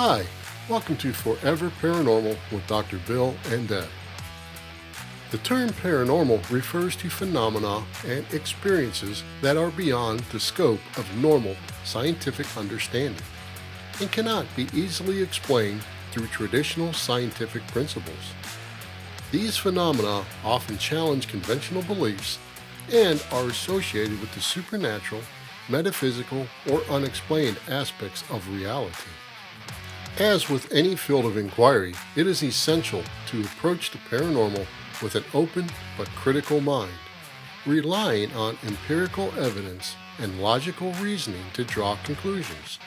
Hi, welcome to Forever Paranormal with Dr. Bill and Deb. The term paranormal refers to phenomena and experiences that are beyond the scope of normal scientific understanding and cannot be easily explained through traditional scientific principles. These phenomena often challenge conventional beliefs and are associated with the supernatural, metaphysical, or unexplained aspects of reality. As with any field of inquiry, it is essential to approach the paranormal with an open but critical mind, relying on empirical evidence and logical reasoning to draw conclusions.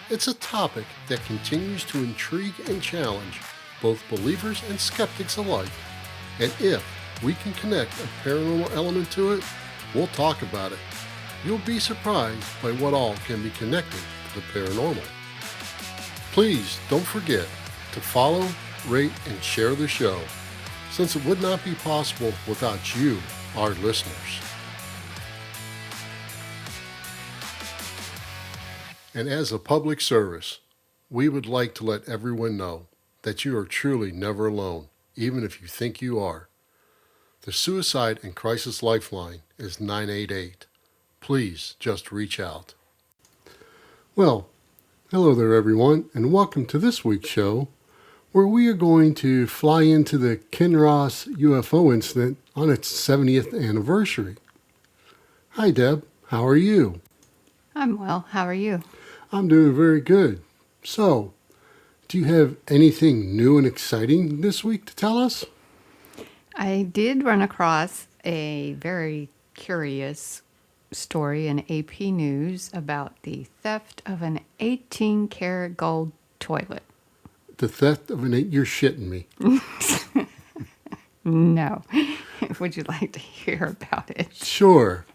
It's a topic that continues to intrigue and challenge both believers and skeptics alike, and if we can connect a paranormal element to it, we'll talk about it. You'll be surprised by what all can be connected to the paranormal. Please don't forget to follow, rate, and share the show, since it would not be possible without you, our listeners. And as a public service, we would like to let everyone know that you are truly never alone, even if you think you are. The Suicide and Crisis Lifeline is 988. Please just reach out. Well, hello there everyone, and welcome to this week's show, where we are going to fly into the Kinross UFO Incident on its 70th anniversary. Hi Deb, how are you? I'm well. How are you? I'm doing very good. So, do you have anything new and exciting this week to tell us? I did run across a very curious story in AP News about the theft of an 18-karat gold toilet. The theft of you're shitting me. No. Would you like to hear about it? Sure.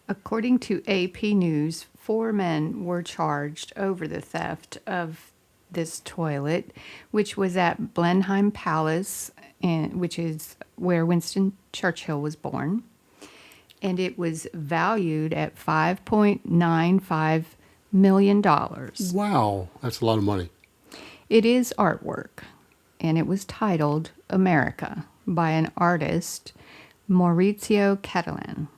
According to AP News, 4 men were charged over the theft of this toilet, which was at Blenheim Palace, which is where Winston Churchill was born. And it was valued at $5.95 million. Wow, that's a lot of money. It is artwork, and it was titled America by an artist, Maurizio Catalan.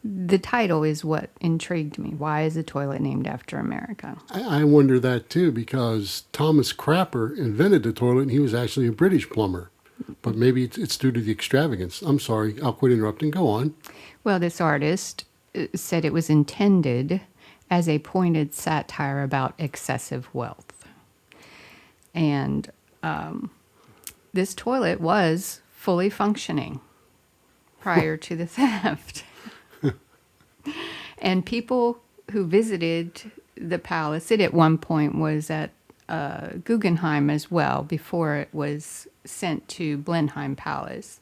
The title is what intrigued me. Why is a toilet named after America? I wonder that too, because Thomas Crapper invented the toilet and he was actually a British plumber. But maybe it's due to the extravagance. I'm sorry, I'll quit interrupting. Go on. Well, this artist said it was intended as a pointed satire about excessive wealth. And this toilet was fully functioning prior to the theft. And people who visited the palace, it at one point was at Guggenheim as well, before it was sent to Blenheim Palace.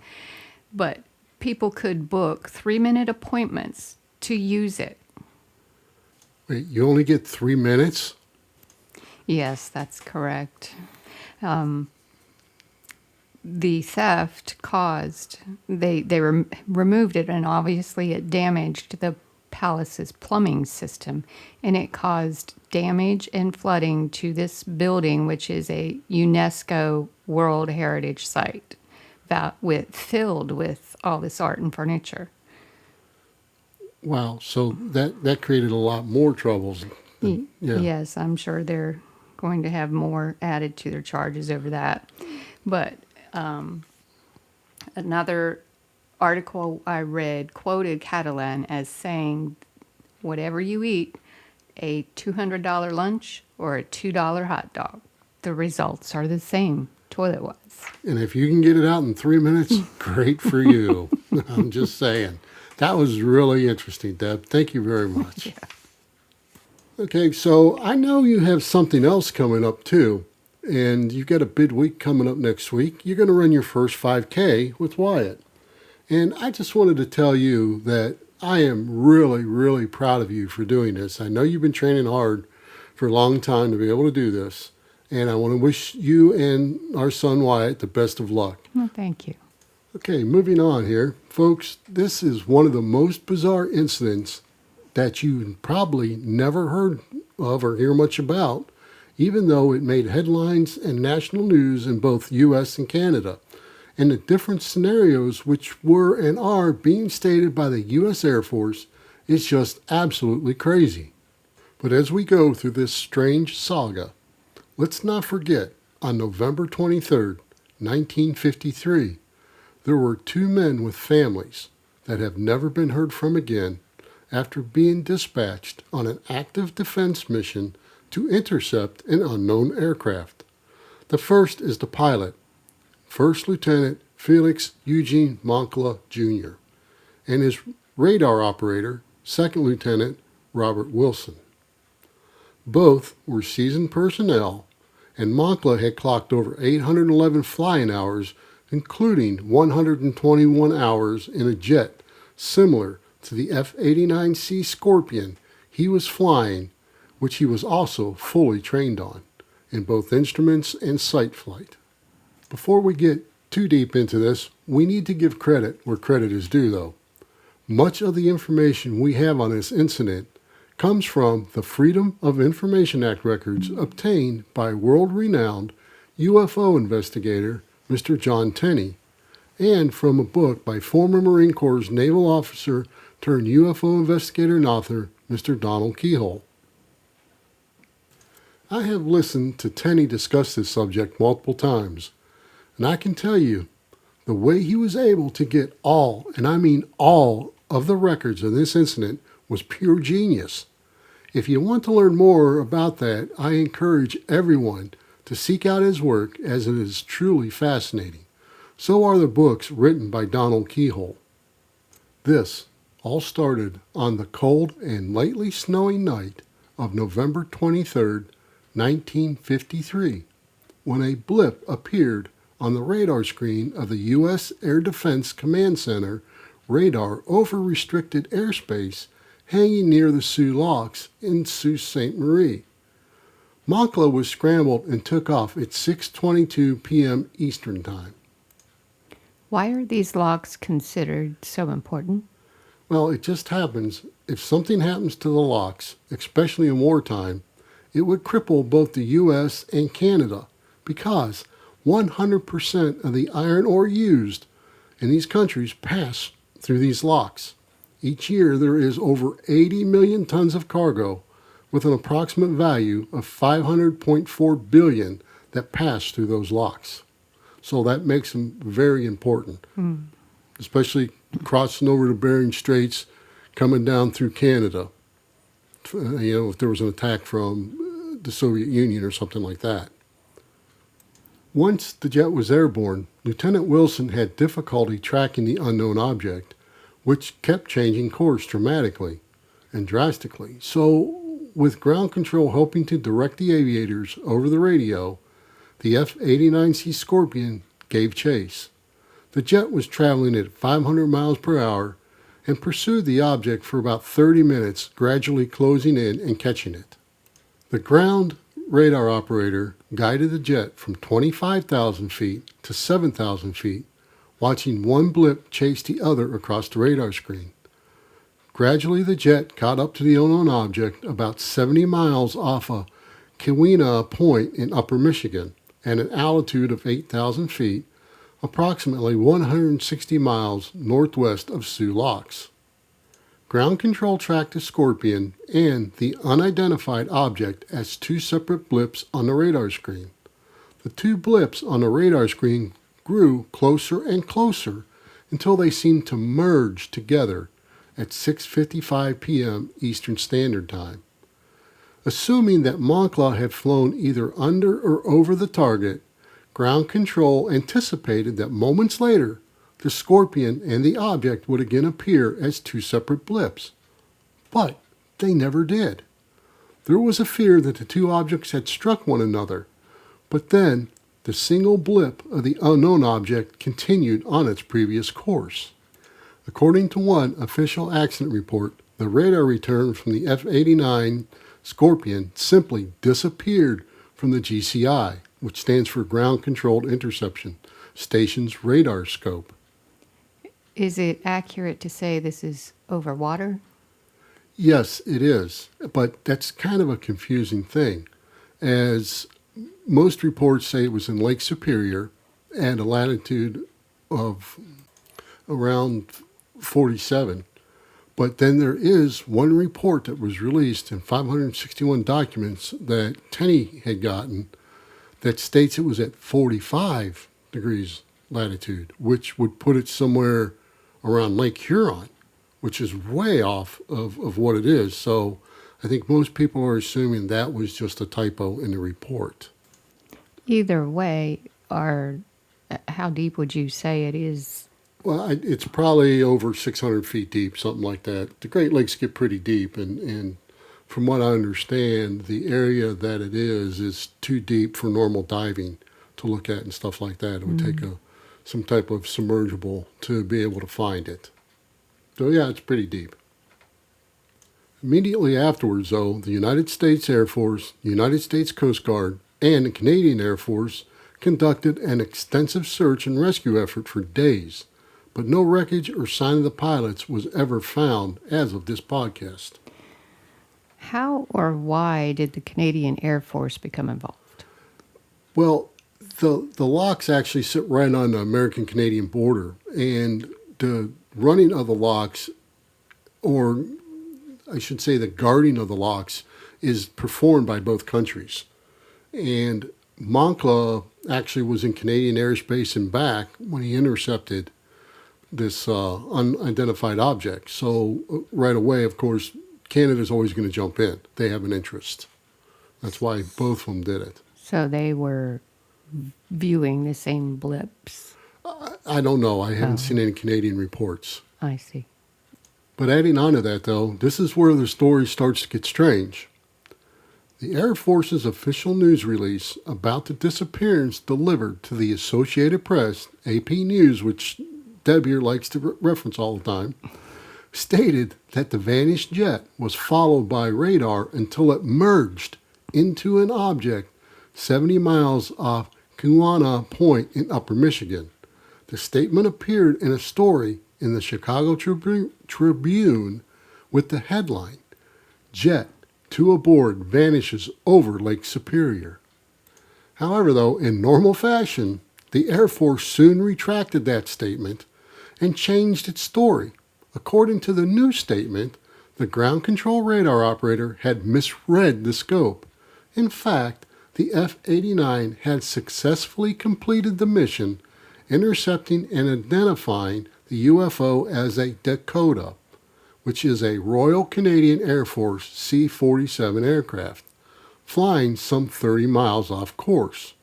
But people could book 3-minute appointments to use it. Wait, you only get 3 minutes? Yes, that's correct. The theft caused, they removed it, and obviously it damaged the palace's plumbing system, and it caused damage and flooding to this building, which is a UNESCO World Heritage Site, filled with all this art and furniture. Wow, so that created a lot more troubles. Yeah. Yes, I'm sure they're going to have more added to their charges over that. But another article I read quoted Catalan as saying, whatever you eat, a $200 lunch or a $2 hot dog, the results are the same toilet-wise. And if you can get it out in 3 minutes, great for you. I'm just saying. That was really interesting, Deb. Thank you very much. Yeah. Okay, so I know you have something else coming up too. And you've got a bid week coming up next week. You're going to run your first 5K with Wyatt. And I just wanted to tell you that I am really, really proud of you for doing this. I know you've been training hard for a long time to be able to do this. And I want to wish you and our son Wyatt the best of luck. Well, thank you. Okay, moving on here. Folks, this is one of the most bizarre incidents that you probably never heard of or hear much about. even though it made headlines and national news in both U.S. and Canada, and the different scenarios which were and are being stated by the U.S. Air Force is just absolutely crazy. But as we go through this strange saga, let's not forget, on November 23rd, 1953, there were two men with families that have never been heard from again after being dispatched on an active defense mission to intercept an unknown aircraft. The first is the pilot, First Lieutenant Felix Eugene Moncla, Jr., and his radar operator, Second Lieutenant Robert Wilson. Both were seasoned personnel, and Moncla had clocked over 811 flying hours, including 121 hours in a jet similar to the F-89C Scorpion he was flying, which he was also fully trained on, in both instruments and sight flight. Before we get too deep into this, we need to give credit where credit is due, though. Much of the information we have on this incident comes from the Freedom of Information Act records obtained by world-renowned UFO investigator Mr. John Tenney, and from a book by former Marine Corps naval officer turned UFO investigator and author Mr. Donald Keyhole. I have listened to Tenney discuss this subject multiple times, and I can tell you, the way he was able to get all, and I mean all, of the records of this incident was pure genius. If you want to learn more about that, I encourage everyone to seek out his work, as it is truly fascinating. So are the books written by Donald Keyhole. This all started on the cold and lightly snowy night of November 23rd, 1953, when a blip appeared on the radar screen of the U.S. Air Defense Command Center radar over restricted airspace hanging near the Sioux Locks in Sault Ste. Marie. Moncla was scrambled and took off at 6:22 p.m. Eastern Time. Why are these locks considered so important? Well, it just happens, if something happens to the locks, especially in wartime, it would cripple both the U.S. and Canada, because 100% of the iron ore used in these countries pass through these locks. Each year there is over 80 million tons of cargo with an approximate value of $500.4 billion that pass through those locks. So that makes them very important, especially crossing over the Bering Straits, coming down through Canada. If there was an attack from the Soviet Union or something like that. Once the jet was airborne, Lieutenant Wilson had difficulty tracking the unknown object, which kept changing course dramatically and drastically. So, with ground control helping to direct the aviators over the radio, the F-89C Scorpion gave chase. The jet was traveling at 500 miles per hour and pursued the object for about 30 minutes, gradually closing in and catching it. The ground radar operator guided the jet from 25,000 feet to 7,000 feet, watching one blip chase the other across the radar screen. Gradually, the jet caught up to the unknown object about 70 miles off of Keweenaw Point in Upper Michigan at an altitude of 8,000 feet, approximately 160 miles northwest of Sioux Locks. Ground control tracked the Scorpion and the unidentified object as two separate blips on the radar screen. The two blips on the radar screen grew closer and closer until they seemed to merge together at 6:55 p.m. Eastern Standard Time. Assuming that Moncla had flown either under or over the target, ground control anticipated that moments later, the Scorpion and the object would again appear as two separate blips. But they never did. There was a fear that the two objects had struck one another, but then the single blip of the unknown object continued on its previous course. According to one official accident report, the radar return from the F-89 Scorpion simply disappeared from the GCI, which stands for Ground Controlled Interception Station's radar scope. Is it accurate to say this is over water? Yes, it is, but that's kind of a confusing thing. as most reports say it was in Lake Superior at a latitude of around 47. But then there is one report that was released in 561 documents that Tenney had gotten that states it was at 45 degrees latitude, which would put it somewhere around Lake Huron, which is way off of what it is. So I think most people are assuming that was just a typo in the report. Either way, how deep would you say it is? Well, it's probably over 600 feet deep, something like that. The Great Lakes get pretty deep, and from what I understand, the area that it is too deep for normal diving to look at and stuff like that. It would take some type of submergible to be able to find it. So yeah, it's pretty deep. Immediately afterwards, though, the United States Air Force, United States Coast Guard, and the Canadian Air Force conducted an extensive search and rescue effort for days, but no wreckage or sign of the pilots was ever found as of this podcast. How or why did the Canadian Air Force become involved? Well, the locks actually sit right on the American-Canadian border, and the running of the locks, or I should say the guarding of the locks, is performed by both countries. And Moncla actually was in Canadian airspace and back when he intercepted this unidentified object. So right away, of course, Canada's always going to jump in. They have an interest. That's why both of them did it. So they were viewing the same blips. I don't know. I haven't seen any Canadian reports. I see. But adding on to that, though, this is where the story starts to get strange. The Air Force's official news release about the disappearance delivered to the Associated Press, AP News, which Deb here likes to reference all the time, stated that the vanished jet was followed by radar until it merged into an object 70 miles off Kewanee Point in Upper Michigan. The statement appeared in a story in the Chicago Tribune with the headline, "Jet 2 aboard vanishes over Lake Superior." However, though, in normal fashion, the Air Force soon retracted that statement and changed its story. According to the new statement, the ground control radar operator had misread the scope. In fact, the F-89 had successfully completed the mission, intercepting and identifying the UFO as a Dakota, which is a Royal Canadian Air Force C-47 aircraft, flying some 30 miles off course.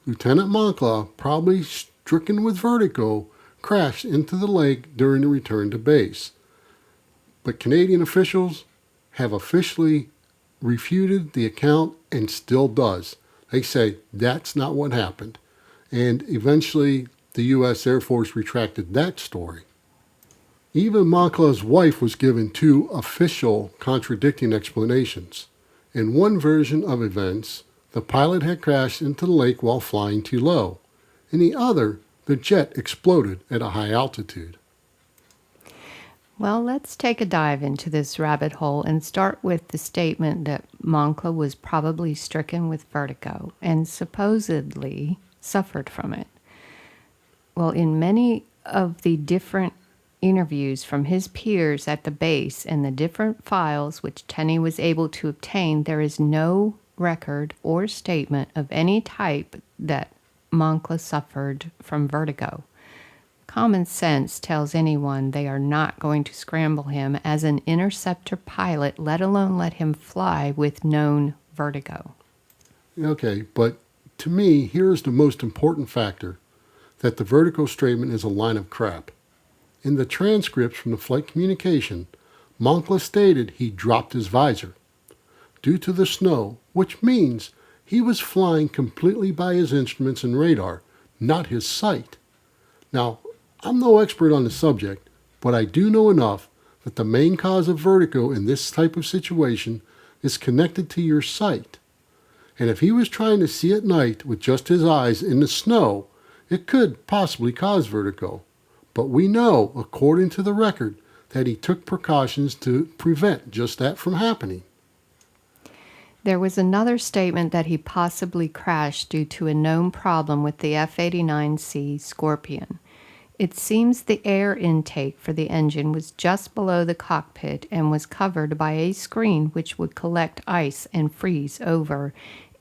Lieutenant Moncla, probably stricken with vertigo, crashed into the lake during the return to base. But Canadian officials have officially refuted the account and still does. They say that's not what happened. And eventually the U.S. Air Force retracted that story. Even Moncla's wife was given two official contradicting explanations. In one version of events, the pilot had crashed into the lake while flying too low. In the other, the jet exploded at a high altitude. Well, let's take a dive into this rabbit hole and start with the statement that Moncla was probably stricken with vertigo and supposedly suffered from it. Well, in many of the different interviews from his peers at the base and the different files which Tenney was able to obtain, there is no record or statement of any type that Moncla suffered from vertigo. Common sense tells anyone they are not going to scramble him as an interceptor pilot, let alone let him fly with known vertigo. Okay, but to me, here's the most important factor, that the vertigo statement is a line of crap. In the transcripts from the flight communication, Moncla stated he dropped his visor due to the snow, which means he was flying completely by his instruments and radar, not his sight. Now, I'm no expert on the subject, but I do know enough that the main cause of vertigo in this type of situation is connected to your sight. And if he was trying to see at night with just his eyes in the snow, it could possibly cause vertigo. But we know, according to the record, that he took precautions to prevent just that from happening. There was another statement that he possibly crashed due to a known problem with the F-89C Scorpion. It seems the air intake for the engine was just below the cockpit and was covered by a screen which would collect ice and freeze over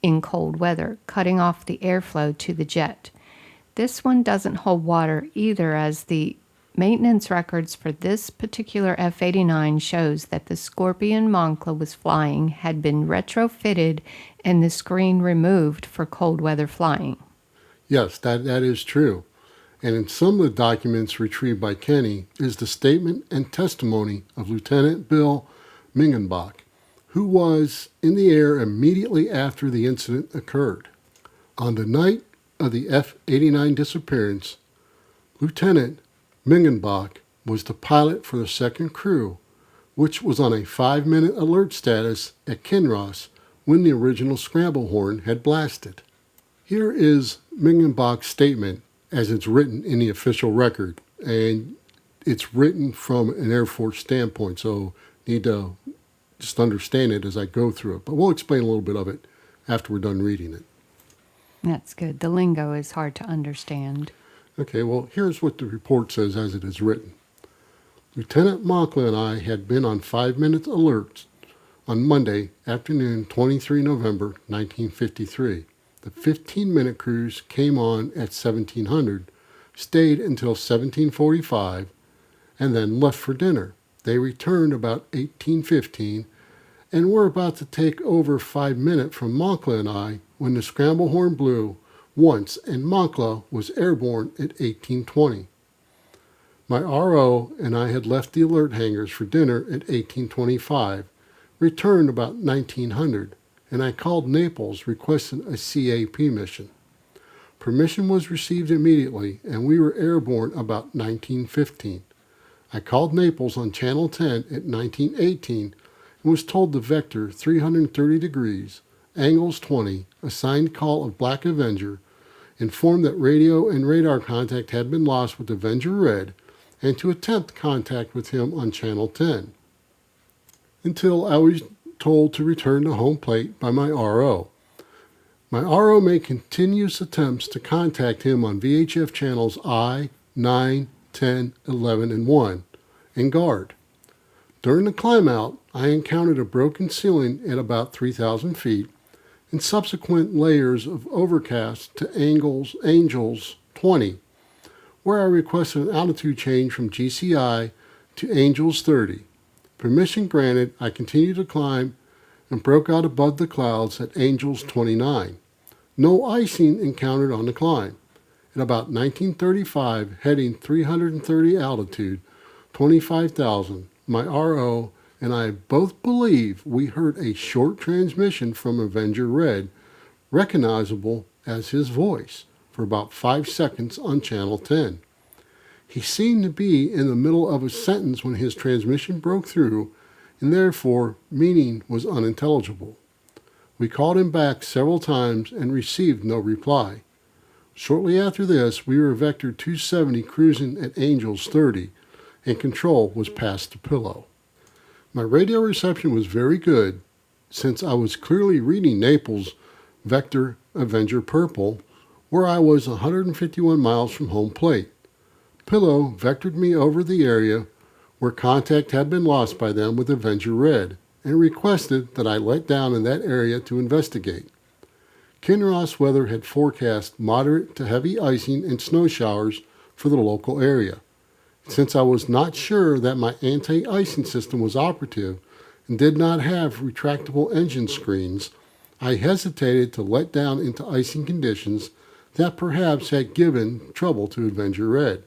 in cold weather, cutting off the airflow to the jet. This one doesn't hold water either, as the maintenance records for this particular F-89 shows that the Scorpion Moncla was flying had been retrofitted and the screen removed for cold weather flying. Yes, that is true. And in some of the documents retrieved by Kenny is the statement and testimony of Lieutenant Bill Mingenbach, who was in the air immediately after the incident occurred. On the night of the F-89 disappearance, Lieutenant Mingenbach was the pilot for the second crew, which was on a 5-minute alert status at Kinross when the original scramble horn had blasted. Here is Mingenbach's statement as it's written in the official record, and it's written from an Air Force standpoint, so need to just understand it as I go through it. But we'll explain a little bit of it after we're done reading it. That's good. The lingo is hard to understand. Okay, well, here's what the report says as it is written. Lieutenant Moncla and I had been on 5-minute alerts on Monday afternoon, 23 November 1953. The 15-minute cruise came on at 1700, stayed until 1745, and then left for dinner. They returned about 1815 and were about to take over 5 minutes from Moncla and I when the scramble horn blew once and Moncla was airborne at 1820. My RO and I had left the alert hangars for dinner at 1825, returned about 1900, and I called Naples requesting a CAP mission. Permission was received immediately, and we were airborne about 1915. I called Naples on Channel 10 at 1918 and was told the vector 330 degrees, angles 20, assigned call of Black Avenger, informed that radio and radar contact had been lost with Avenger Red, and to attempt contact with him on Channel 10, until I was told to return to home plate by my RO. My RO made continuous attempts to contact him on VHF channels I, 9, 10, 11, and 1, and guard. During the climb out, I encountered a broken ceiling at about 3,000 feet, and subsequent layers of overcast to Angels 20, where I requested an altitude change from GCI to Angels 30. Permission granted, I continued to climb and broke out above the clouds at Angels 29. No icing encountered on the climb. At about 1935, heading 330 altitude, 25,000, my RO and I both believe we heard a short transmission from Avenger Red, recognizable as his voice, for about 5 seconds on Channel 10. He seemed to be in the middle of a sentence when his transmission broke through, and therefore meaning was unintelligible. We called him back several times and received no reply. Shortly after this, we were Vector 270 cruising at Angels 30, and control was passed to Pillow. My radio reception was very good, since I was clearly reading Naples Vector Avenger Purple, where I was 151 miles from home plate. Pillow vectored me over the area where contact had been lost by them with Avenger Red, and requested that I let down in that area to investigate. Kinross weather had forecast moderate to heavy icing and snow showers for the local area. Since I was not sure that my anti-icing system was operative and did not have retractable engine screens, I hesitated to let down into icing conditions that perhaps had given trouble to Avenger Red.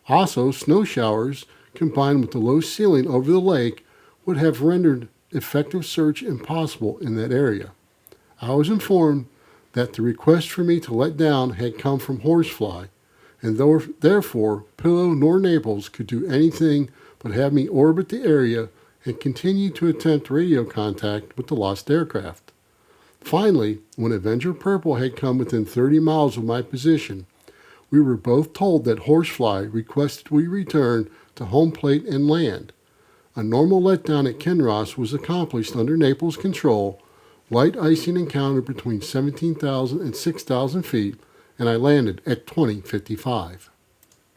Also, snow showers combined with the low ceiling over the lake would have rendered effective search impossible in that area. I was informed that the request for me to let down had come from Horsefly, and therefore Pillow nor Naples could do anything but have me orbit the area and continue to attempt radio contact with the lost aircraft. Finally, when Avenger Purple had come within 30 miles of my position, we were both told that Horsefly requested we return to home plate and land. A normal letdown at Kinross was accomplished under Naples' control, light icing encounter between 17,000 and 6,000 feet, and I landed at 2055.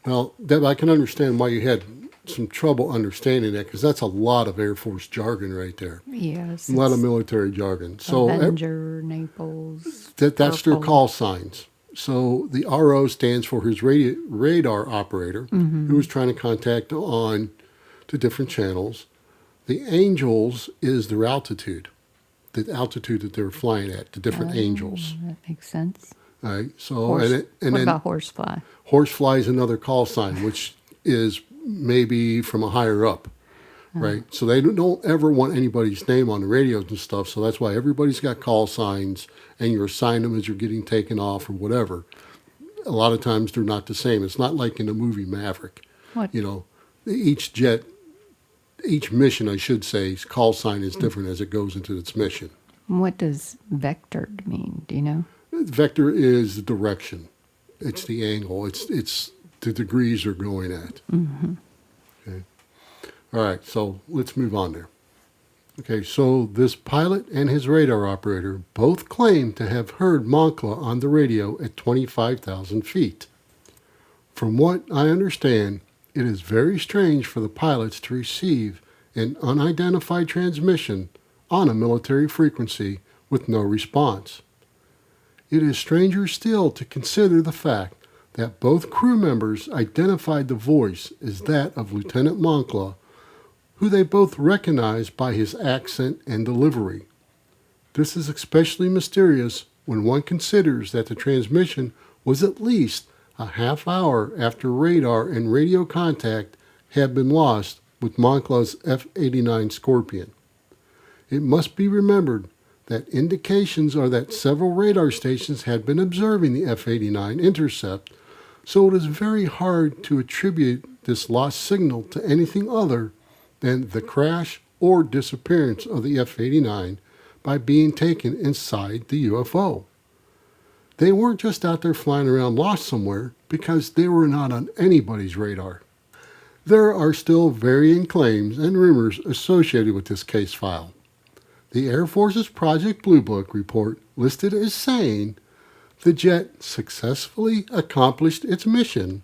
Well, Deb, I can understand why you had some trouble understanding that, because that's a lot of Air Force jargon right there. Yes. A lot of military jargon. So Avenger, Naples. that's their Purple. call signs. So the RO stands for his radar operator, who is trying to contact on to different channels. The angels is their altitude, the altitude that they're flying at, the different angels. That makes sense. All right. So Horse, and what then about horsefly? horsefly is another call sign, which is maybe from a higher up. Right. So they don't ever want anybody's name on the radios and stuff. So that's why everybody's got call signs, and you assign them as you're getting taken off or whatever. A lot of times they're not the same. It's not like in the movie Maverick. What? You know, each mission, I should say, call sign is different as it goes into its mission. What does vectored mean? Do you know? Vector is the direction. It's the angle. It's the degrees they're going at. Mm-hmm. Okay. All right, so let's move on there. Okay, so this pilot and his radar operator both claim to have heard Moncla on the radio at 25,000 feet. From what I understand, it is very strange for the pilots to receive an unidentified transmission on a military frequency with no response. It is stranger still to consider the fact that both crew members identified the voice as that of Lieutenant Moncla, who they both recognized by his accent and delivery. This is especially mysterious when one considers that the transmission was at least a half hour after radar and radio contact had been lost with Moncla's F-89 Scorpion. It must be remembered that indications are that several radar stations had been observing the F-89 intercept, so it is very hard to attribute this lost signal to anything other than the crash or disappearance of the F-89 by being taken inside the UFO. They weren't just out there flying around lost somewhere, because they were not on anybody's radar. There are still varying claims and rumors associated with this case file. The Air Force's Project Blue Book report listed as saying the jet successfully accomplished its mission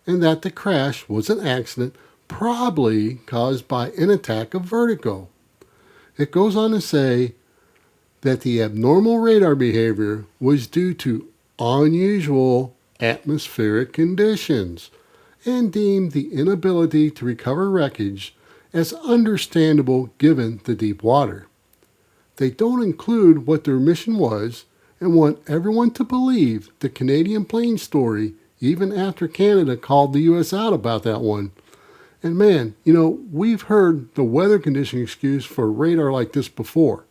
and that the crash was an accident probably caused by an attack of vertigo. It goes on to say that the abnormal radar behavior was due to unusual atmospheric conditions, and deemed the inability to recover wreckage as understandable given the deep water. They don't include what their mission was and want everyone to believe the Canadian plane story even after Canada called the U.S. out about that one. And man, we've heard the weather condition excuse for radar like this before.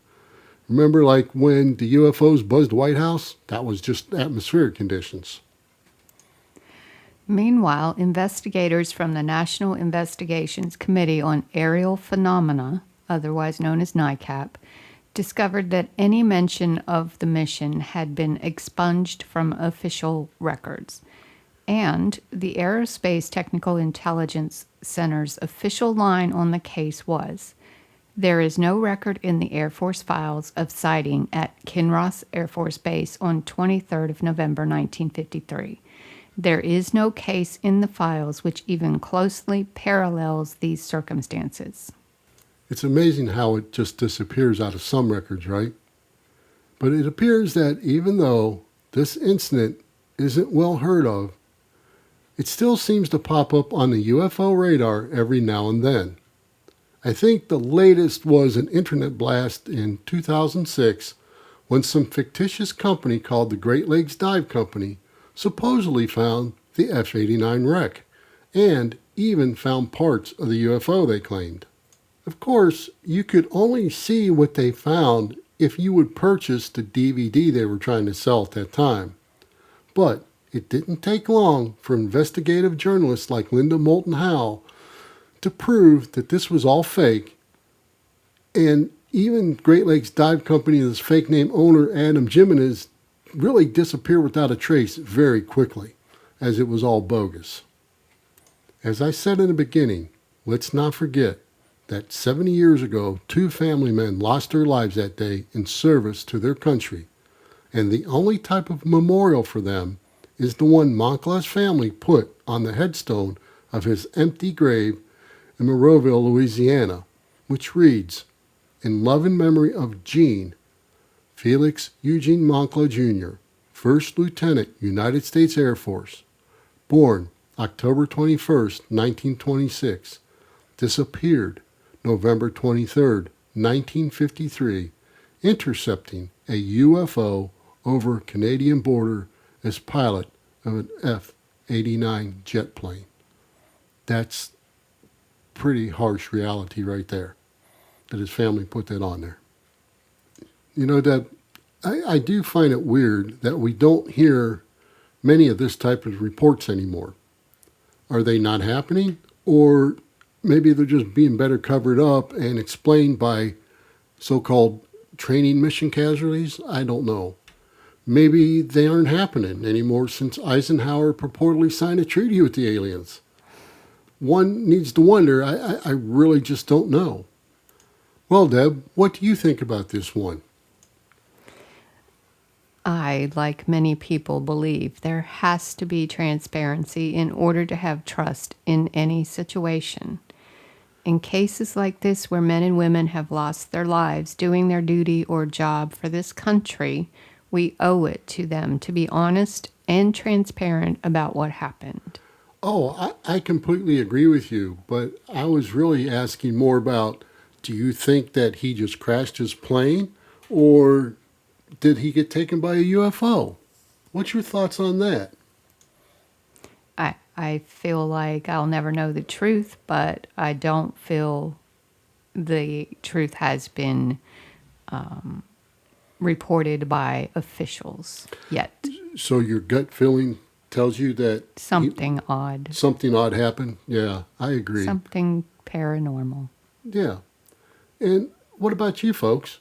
Remember, like when the UFOs buzzed the White House? That was just atmospheric conditions. Meanwhile, investigators from the National Investigations Committee on Aerial Phenomena, otherwise known as NICAP, discovered that any mention of the mission had been expunged from official records. And the Aerospace Technical Intelligence Center's official line on the case was, "There is no record in the Air Force files of sighting at Kinross Air Force Base on 23rd of November 1953. There is no case in the files which even closely parallels these circumstances." It's amazing how it just disappears out of some records, right? But it appears that even though this incident isn't well heard of, it still seems to pop up on the UFO radar every now and then. I think the latest was an internet blast in 2006 when some fictitious company called the Great Lakes Dive Company supposedly found the F-89 wreck and even found parts of the UFO they claimed. Of course, you could only see what they found if you would purchase the DVD they were trying to sell at that time. But it didn't take long for investigative journalists like Linda Moulton Howe to prove that this was all fake, and even Great Lakes Dive Company's fake name owner Adam Jimenez really disappeared without a trace very quickly, as it was all bogus. As I said in the beginning, let's not forget that 70 years ago, 2 family men lost their lives that day in service to their country, and the only type of memorial for them is the one Moncla's family put on the headstone of his empty grave in Monroeville, Louisiana, which reads, "In love and memory of Gene, Felix Eugene Moncla Jr., 1st Lieutenant, United States Air Force, born October 21st, 1926, disappeared November 23rd, 1953, intercepting a UFO over Canadian border as pilot of an F-89 jet plane." That's pretty harsh reality right there, that his family put that on there. You know, Deb, I do find it weird that we don't hear many of this type of reports anymore. Are they not happening? Or maybe they're just being better covered up and explained by so-called training mission casualties? I don't know. Maybe they aren't happening anymore since Eisenhower purportedly signed a treaty with the aliens. One needs to wonder. I really just don't know. Well, Deb, what do you think about this one? I, like many people, believe there has to be transparency in order to have trust in any situation. In cases like this, where men and women have lost their lives doing their duty or job for this country, we owe it to them to be honest and transparent about what happened. Oh, I completely agree with you, but I was really asking more about, do you think that he just crashed his plane, or did he get taken by a UFO? What's your thoughts on that? I feel like I'll never know the truth, but I don't feel the truth has been reported by officials yet. So your gut feeling tells you that Something odd. something odd happened? Yeah, I agree. Something paranormal. Yeah. And what about you folks?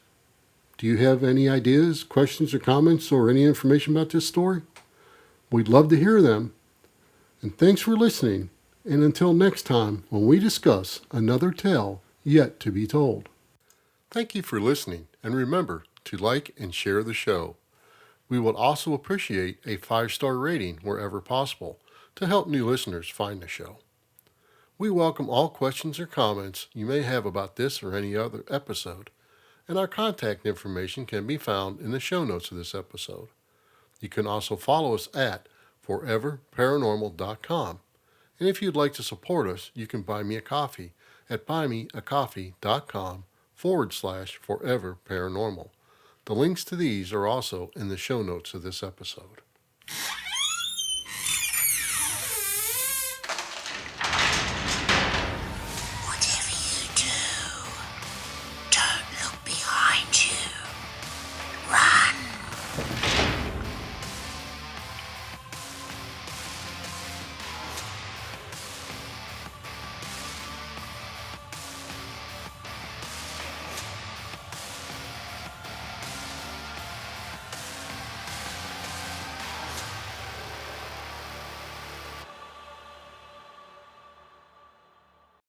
Do you have any ideas, questions, or comments, or any information about this story? We'd love to hear them. And thanks for listening. And until next time, when we discuss another tale yet to be told. Thank you for listening, and remember to like and share the show. We would also appreciate a 5-star rating wherever possible to help new listeners find the show. We welcome all questions or comments you may have about this or any other episode, and our contact information can be found in the show notes of this episode. You can also follow us at foreverparanormal.com. And if you'd like to support us, you can buy me a coffee at buymeacoffee.com/foreverparanormal. The links to these are also in the show notes of this episode.